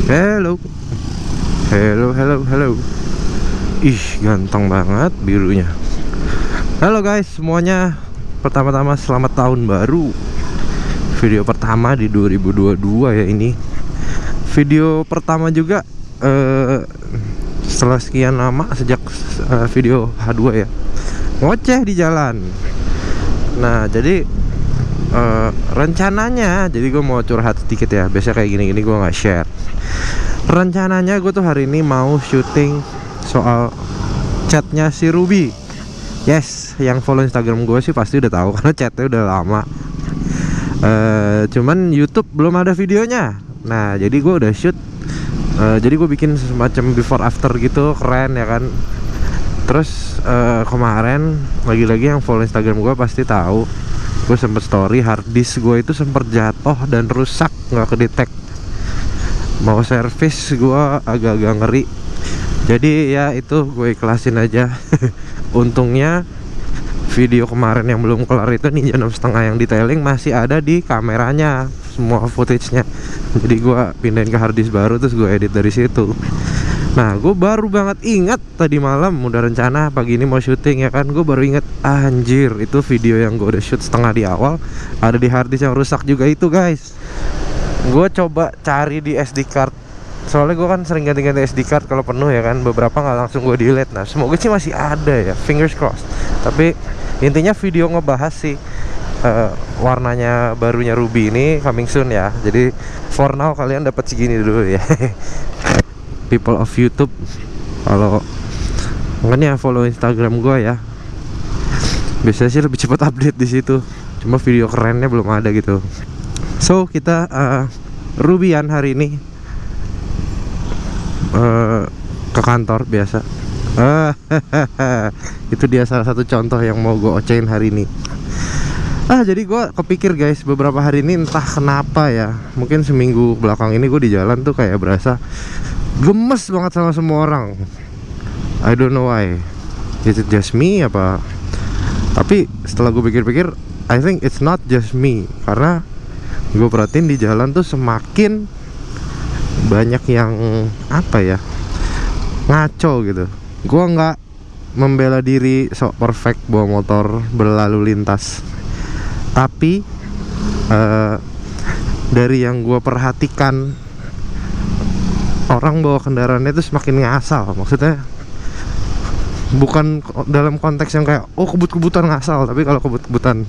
Hello. Hello, hello, hello. Ih, ganteng banget birunya. Halo guys semuanya. Pertama-tama selamat tahun baru. Video pertama di 2022 ya ini. Video pertama juga setelah sekian lama sejak video H2 ya. Ngoceh di jalan. Nah, jadi rencananya, jadi gue mau curhat sedikit ya. Biasa kayak gini-gini gue nggak share. Rencananya gue tuh hari ini mau syuting soal chatnya si Ruby. Yes, yang follow Instagram gue sih pasti udah tahu karena chatnya udah lama. Cuman YouTube belum ada videonya. Nah, jadi gue udah shoot. Jadi gue bikin semacam before after gitu, keren ya kan. Terus kemarin lagi-lagi yang follow Instagram gue pasti tahu, gue sempet story hard disk gue itu sempet jatuh dan rusak, nggak kedetek. Mau servis gue agak-agak ngeri. Jadi ya itu gue ikhlasin aja. Untungnya video kemarin yang belum kelar itu Ninja 6,5 yang detailing masih ada di kameranya, semua footage-nya. Jadi gue pindahin ke hard disk baru, terus gue edit dari situ. Nah, gue baru banget ingat tadi malam udah rencana pagi ini mau syuting ya kan. Gue baru ingat, anjir, itu video yang gue udah shoot setengah di awal ada di hard disk yang rusak juga itu guys. Gue coba cari di SD card, soalnya gue kan sering ganti-ganti SD card kalau penuh ya kan. Beberapa nggak langsung gue delete. Nah, semoga sih masih ada ya, fingers crossed. Tapi intinya video ngebahas sih warnanya barunya Ruby ini coming soon ya. Jadi for now kalian dapat segini dulu ya. People of YouTube, kalau makanya follow Instagram gue ya. Biasanya sih lebih cepat update di situ. Cuma video kerennya belum ada gitu. So kita Rubyan hari ini ke kantor biasa. Itu dia salah satu contoh yang mau gue ocehin hari ini. Jadi gue kepikir guys, beberapa hari ini entah kenapa ya, mungkin seminggu belakang ini gue di jalan tuh kayak berasa gemes banget sama semua orang. I don't know why. Is it just me apa? Tapi setelah gue pikir-pikir, I think it's not just me. Karena gue perhatiin di jalan tuh semakin banyak yang apa ya, ngaco gitu. Gue nggak membela diri sok perfect bawa motor berlalu lintas, tapi dari yang gue perhatikan, orang bawa kendaraannya itu semakin ngasal. Maksudnya bukan dalam konteks yang kayak kebut-kebutan ngasal, tapi kalau kebut-kebutan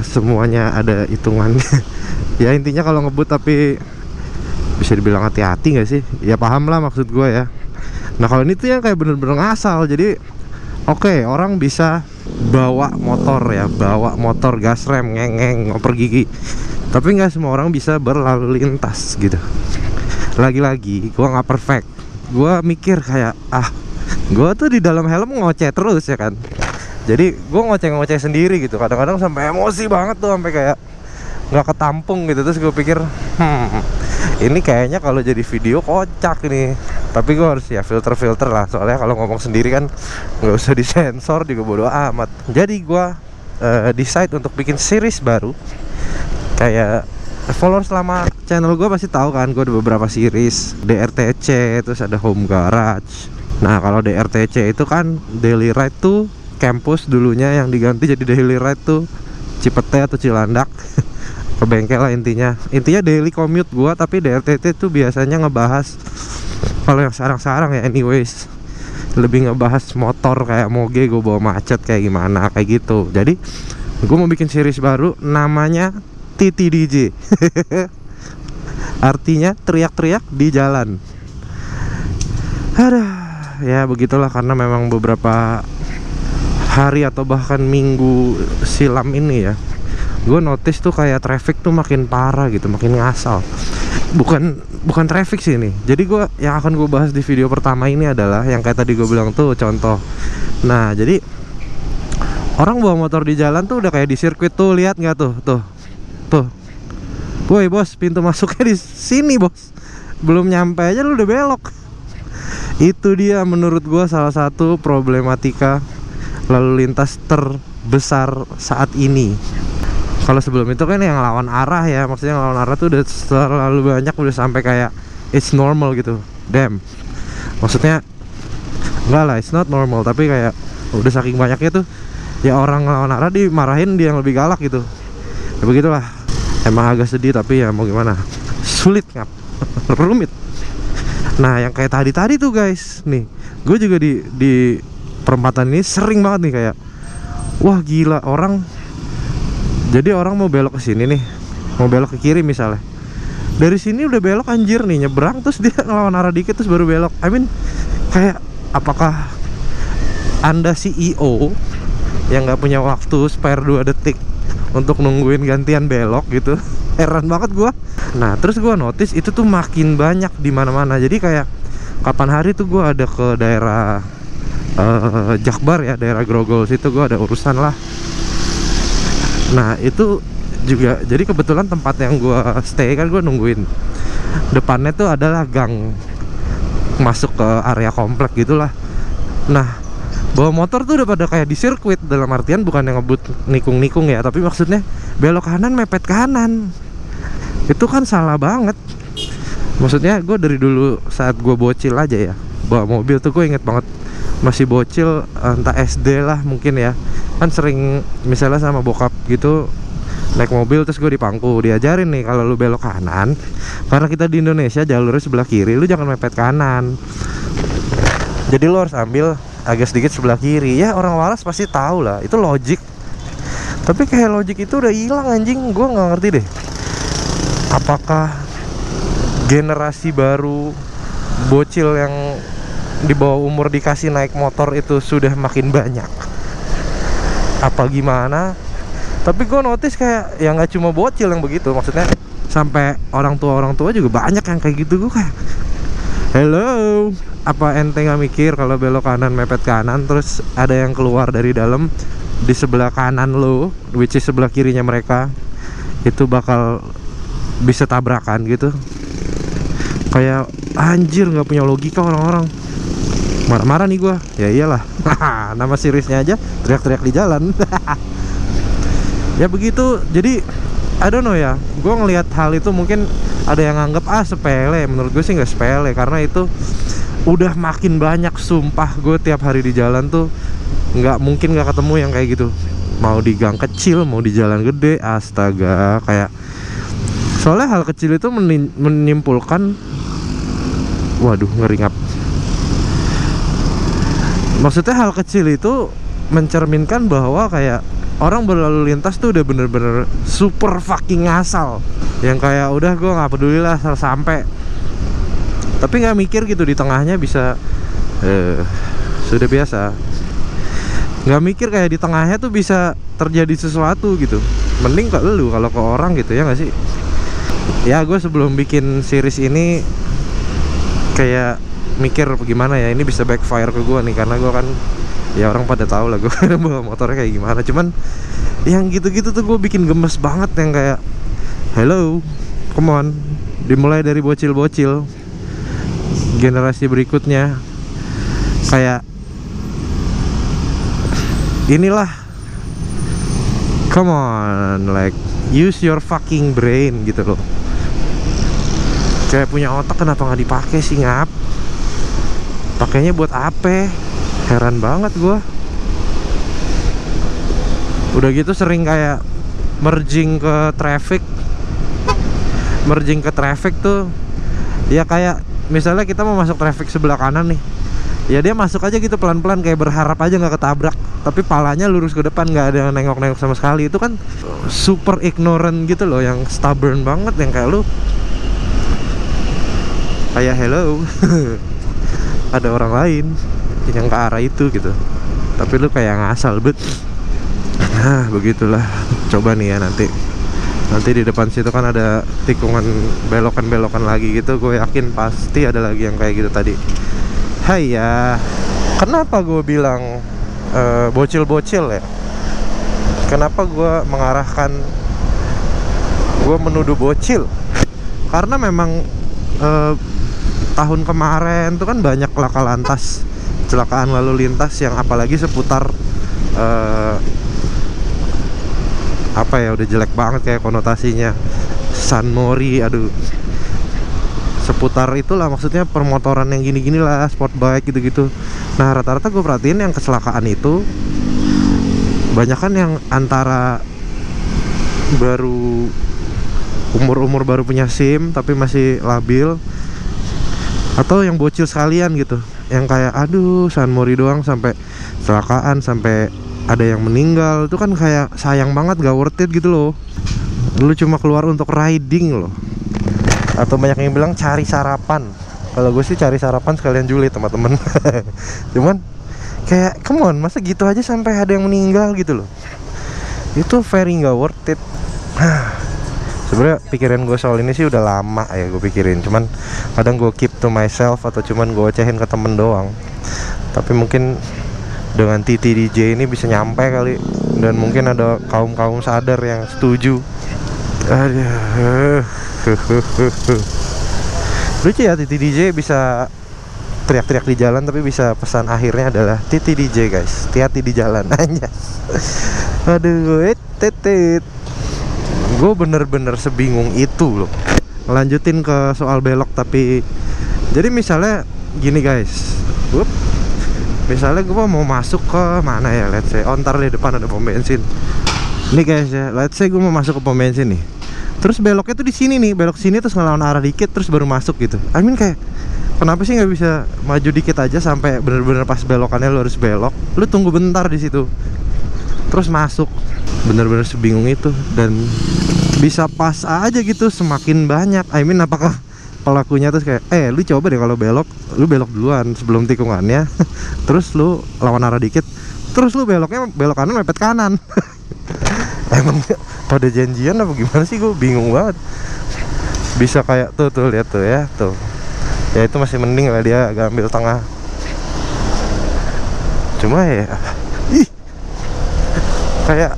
semuanya ada hitungannya. Ya intinya kalau ngebut tapi bisa dibilang hati-hati nggak sih? Ya paham lah maksud gue ya. Nah kalau ini tuh yang kayak bener-bener ngasal. Jadi oke, orang bisa bawa motor ya, bawa motor gas rem, ngeng-ngeng, ngoper gigi, tapi nggak semua orang bisa berlalu lintas gitu. Lagi-lagi gue nggak perfect. Gue mikir kayak gue tuh di dalam helm ngoceh terus ya kan. Jadi gue ngoceh-ngoceh sendiri gitu. Kadang-kadang sampai emosi banget tuh, sampai kayak nggak ketampung gitu. Terus gue pikir ini kayaknya kalau jadi video kocak nih. Tapi gue harus ya filter lah, soalnya kalau ngomong sendiri kan nggak usah disensor juga, bodo amat. Jadi gue decide untuk bikin series baru. Kayak followers selama channel gue pasti tahu kan, gue ada beberapa series. DRTC, terus ada Home Garage. Nah kalau DRTC itu kan Daily Ride tuh kampus dulunya, yang diganti jadi Daily Ride tuh Cipete atau Cilandak. Ke bengkel lah intinya daily commute gua. Tapi DRTT tuh biasanya ngebahas, kalau yang sekarang ya anyways, lebih ngebahas motor kayak moge, gue bawa macet kayak gimana, kayak gitu. Jadi gue mau bikin series baru namanya TTDJ. Artinya teriak-teriak di jalan. Ya begitulah, karena memang beberapa hari atau bahkan minggu silam ini ya, gue notice tuh kayak traffic tuh makin parah gitu, makin ngasal. Bukan traffic sih ini. Jadi yang akan gue bahas di video pertama ini adalah yang kayak tadi gue bilang tuh, contoh. Nah jadi orang bawa motor di jalan tuh udah kayak di sirkuit tuh, lihat nggak tuh. Woi bos, pintu masuknya di sini bos, belum nyampe aja lu udah belok. Itu dia menurut gue salah satu problematika lalu lintas terbesar saat ini. Kalau sebelum itu kan yang lawan arah ya, maksudnya yang lawan arah tuh udah terlalu banyak, udah sampai kayak it's normal gitu. Damn. Maksudnya enggak lah, it's not normal, tapi kayak udah saking banyaknya tuh ya orang lawan arah dimarahin dia yang lebih galak gitu. Ya begitulah. Emang agak sedih tapi ya mau gimana. Sulit ngap. Rumit. Nah, yang kayak tadi tuh guys, nih, gue juga di perempatan ini sering banget nih kayak, wah gila, orang, jadi orang mau belok ke sini nih, mau belok ke kiri misalnya, dari sini udah belok anjir nih, nyebrang terus dia ngelawan arah dikit terus baru belok. I mean, kayak apakah Anda CEO yang nggak punya waktu spare 2 detik untuk nungguin gantian belok gitu? Heran banget gua. Nah, terus gua notice itu tuh makin banyak di mana-mana. Jadi kayak kapan hari tuh gua ada ke daerah Jakbar ya, daerah Grogol situ gua ada urusan lah. Nah, itu juga jadi kebetulan tempat yang gua stay kan gua nungguin. Depannya tuh adalah gang masuk ke area komplek gitulah. Nah, bawa motor tuh udah pada kayak di sirkuit, dalam artian bukan yang ngebut nikung-nikung ya, tapi maksudnya belok kanan mepet kanan. Itu kan salah banget. Maksudnya gue dari dulu saat gue bocil aja ya, bawa mobil tuh gue inget banget, masih bocil entah SD lah mungkin ya, kan sering misalnya sama bokap gitu naik mobil terus gue dipangku, diajarin nih kalau lu belok kanan, karena kita di Indonesia jalurnya sebelah kiri, lu jangan mepet kanan, jadi lu harus ambil agak sedikit sebelah kiri. Ya orang waras pasti tahu lah, itu logik. Tapi kayak logik itu udah hilang anjing, gue nggak ngerti deh. Apakah generasi baru bocil yang di bawah umur dikasih naik motor itu sudah makin banyak? Apa gimana? Tapi gue notice kayak ya nggak cuma bocil yang begitu, maksudnya sampai orang tua juga banyak yang kayak gitu. Gue kayak, hello, apa ente nggak mikir kalau belok kanan mepet kanan, terus ada yang keluar dari dalam di sebelah kanan lo, which is sebelah kirinya mereka, itu bakal bisa tabrakan gitu? Kayak anjir, nggak punya logika orang-orang. Marah-marah nih gua. Ya iyalah. Nama seriesnya aja teriak-teriak di jalan. Ya begitu. Jadi I don't know ya, gue ngelihat hal itu mungkin ada yang nganggap sepele. Menurut gue sih nggak sepele, karena itu udah makin banyak. Sumpah, gue tiap hari di jalan tuh nggak mungkin nggak ketemu yang kayak gitu. Mau di gang kecil, mau di jalan gede, astaga, kayak soalnya hal kecil itu menyimpulkan, waduh ngeri ngap. Maksudnya hal kecil itu mencerminkan bahwa kayak orang berlalu lintas tuh udah bener-bener super fucking ngasal, yang kayak udah gue nggak peduli lah asal sampai, tapi nggak mikir gitu di tengahnya bisa sudah biasa, nggak mikir kayak di tengahnya tuh bisa terjadi sesuatu gitu. Mending ke lu kalau ke orang gitu, ya nggak sih? Ya gue sebelum bikin series ini kayak mikir gimana ya ini bisa backfire ke gue nih, karena gue kan ya orang pada tahu lah gue bawa motornya kayak gimana. Cuman yang gitu-gitu tuh gue bikin gemes banget, yang kayak hello, come on, dimulai dari bocil-bocil generasi berikutnya kayak inilah, come on, like use your fucking brain gitu loh. Kayak punya otak kenapa nggak dipakai sih ngap? Pakainya buat apa? Heran banget gua. Udah gitu sering kayak merging ke traffic tuh ya, kayak misalnya kita mau masuk traffic sebelah kanan nih, ya dia masuk aja gitu pelan-pelan kayak berharap aja nggak ketabrak, tapi palanya lurus ke depan, nggak ada nengok-nengok sama sekali. Itu kan super ignorant gitu loh, yang stubborn banget, yang kayak lu kayak hello ada orang lain yang ke arah itu gitu, tapi lu kayak ngasal bet. Nah begitulah. Coba nih ya, nanti di depan situ kan ada tikungan belokan lagi gitu, gue yakin pasti ada lagi yang kayak gitu tadi. Hai ya, kenapa gue bilang bocil-bocil ya? Kenapa gue mengarahkan, gue menuduh bocil? Karena memang tahun kemarin tuh kan banyak laka lantas, kecelakaan lalu lintas yang apalagi seputar apa ya, udah jelek banget kayak konotasinya. San Mori, aduh, seputar itulah maksudnya permotoran yang gini-gini lah, sport bike gitu-gitu. Nah rata-rata gue perhatiin yang kecelakaan itu banyakan yang antara baru umur baru punya SIM tapi masih labil, atau yang bocil sekalian gitu, yang kayak aduh San Mori doang sampai kecelakaan, sampai ada yang meninggal. Itu kan kayak sayang banget, gak worth it gitu loh. Lu cuma keluar untuk riding loh. Atau banyak yang bilang cari sarapan. Kalau gue sih cari sarapan sekalian julid teman-teman. Cuman kayak come on, masa gitu aja sampai ada yang meninggal gitu loh. Itu very gak worth it. Sebenarnya pikiran gue soal ini sih udah lama ya gue pikirin. Cuman kadang gue keep to myself atau cuman gue ocehin ke temen doang. Tapi mungkin dengan TT DJ ini bisa nyampe kali, dan mungkin ada kaum-kaum sadar yang setuju. Aduh. Lucu ya, TT DJ bisa teriak-teriak di jalan tapi bisa pesan akhirnya adalah TT DJ guys, hati-hati di jalan aja. Aduh, tetet. Gue bener-bener sebingung itu loh. Lanjutin ke soal belok tapi jadi misalnya gini guys, misalnya gue mau masuk ke mana ya, let's say ntar di depan ada pom bensin nih guys ya, let's say gue mau masuk ke pom bensin nih, terus beloknya tuh di sini nih, belok sini terus ngelawan arah dikit terus baru masuk gitu. I mean kayak kenapa sih nggak bisa maju dikit aja sampai bener-bener pas belokannya lo harus belok, lu tunggu bentar di situ terus masuk. Bener-bener sebingung itu, dan bisa pas aja gitu semakin banyak. I mean apakah pelakunya terus kayak lu coba deh kalau belok, lu belok duluan sebelum tikungannya terus lu lawan arah dikit terus lu belok kanan mepet kanan. Emang pada janjian apa gimana sih, gue bingung banget. Bisa kayak tuh lihat tuh ya, tuh ya itu masih mending lah dia agak ambil tengah. Cuma ya kayak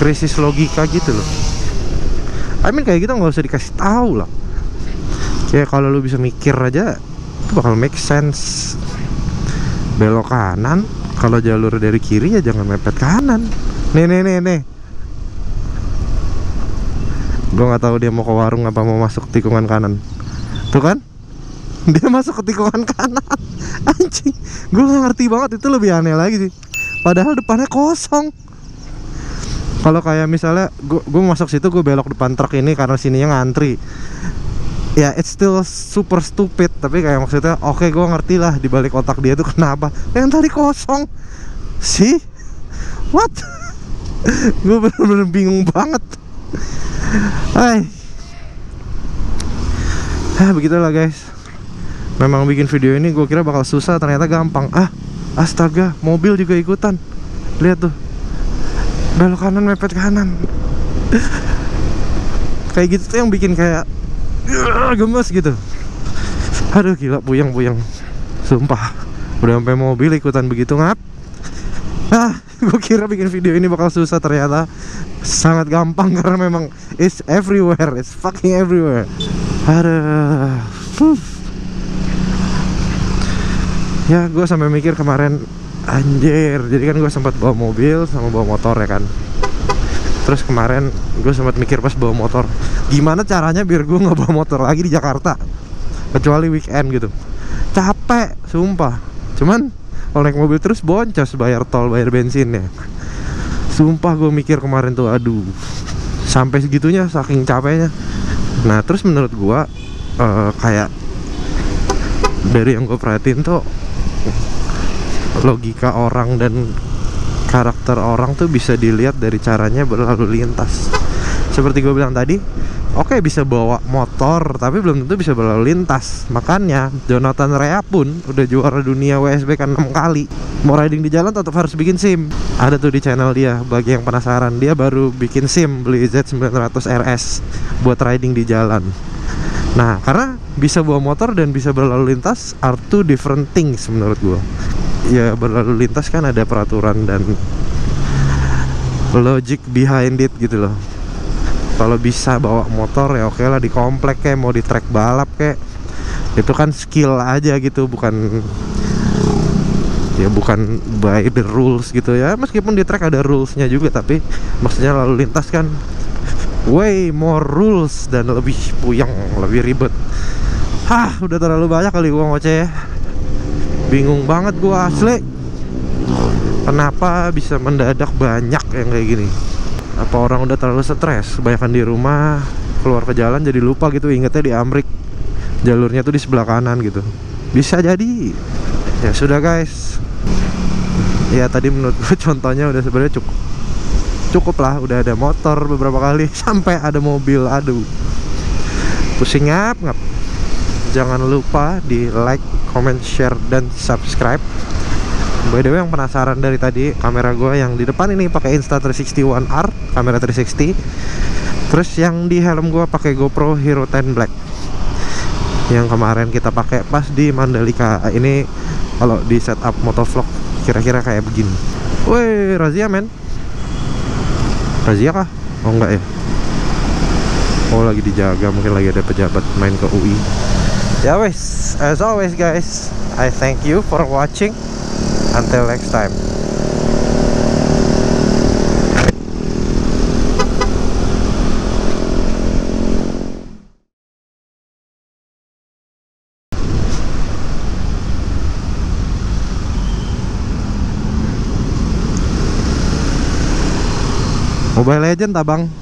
krisis logika gitu loh. I mean kayak gitu nggak usah dikasih tahu lah. Kayak kalau lu bisa mikir aja itu bakal make sense. Belok kanan, kalau jalur dari kiri ya jangan mepet kanan. Nih. Gue nggak tahu dia mau ke warung apa mau masuk tikungan kanan. Tuh kan? Dia masuk ke tikungan kanan. Anjing, gue nggak ngerti banget, itu lebih aneh lagi sih. Padahal depannya kosong. Kalau kayak misalnya gue masuk situ, gue belok depan truk ini karena sininya ngantri, ya it's still super stupid. Tapi kayak maksudnya oke, gue ngerti lah di balik otak dia tuh kenapa yang tadi kosong sih, what? Gue bener-bener bingung banget. Begitulah guys. Memang bikin video ini gue kira bakal susah, ternyata gampang. Astaga, mobil juga ikutan. Lihat tuh, belok kanan mepet kanan. Kayak gitu tuh yang bikin kayak gemes gitu. Aduh gila, puyeng sumpah. Udah sampai mobil ikutan begitu ngap. Gue kira bikin video ini bakal susah, ternyata sangat gampang karena memang it's everywhere, it's fucking everywhere. Aduh. Ya gue sampai mikir kemarin, anjir, jadi kan gue sempat bawa mobil sama bawa motor ya kan. Terus kemarin gue sempat mikir pas bawa motor, gimana caranya biar gue nggak bawa motor lagi di Jakarta, kecuali weekend gitu. Capek, sumpah. Cuman kalau naik mobil terus boncos, bayar tol, bayar bensinnya. Sumpah gue mikir kemarin tuh, aduh, sampai segitunya saking capeknya. Nah terus menurut gue kayak dari yang gue perhatiin tuh, logika orang dan karakter orang tuh bisa dilihat dari caranya berlalu lintas. Seperti gue bilang tadi, oke, bisa bawa motor tapi belum tentu bisa berlalu lintas. Makanya Jonathan Rea pun udah juara dunia WSBK 6 kali. Mau riding di jalan tetap harus bikin SIM. Ada tuh di channel dia, bagi yang penasaran. Dia baru bikin SIM, beli Z900 RS buat riding di jalan. Nah, karena bisa bawa motor dan bisa berlalu lintas are two different things menurut gue. Ya berlalu lintas kan ada peraturan dan logic behind it gitu loh. Kalau bisa bawa motor ya oke lah, di komplek kayak mau di track balap kayak, itu kan skill aja gitu, bukan Ya bukan by the rules gitu ya, meskipun di track ada rulesnya juga, tapi maksudnya lalu lintas kan way more rules dan lebih puyeng, lebih ribet. Udah terlalu banyak kali gua ngoceh. Bingung banget gua asli. Kenapa bisa mendadak banyak yang kayak gini? Apa orang udah terlalu stres, kebanyakan di rumah, keluar ke jalan jadi lupa gitu, ingetnya di Amrik jalurnya tuh di sebelah kanan gitu. Bisa jadi. Ya sudah guys. Ya tadi menurut gue contohnya udah sebenarnya cukup lah. Udah ada motor beberapa kali, sampai ada mobil. Aduh, pusing ngap. Jangan lupa di like, comment, share, dan subscribe. By the way, yang penasaran dari tadi, kamera gue yang di depan ini pakai Insta360 One R, kamera 360. Terus yang di helm gue pakai GoPro Hero 10 Black, yang kemarin kita pakai pas di Mandalika. Ini kalau di setup motovlog kira-kira kayak begini. Woi, razia men. Razia kah? Oh enggak ya. Oh lagi dijaga, mungkin lagi ada pejabat main ke UI. Ya wes, as always guys, I thank you for watching. Until next time. Mobile Legend abang.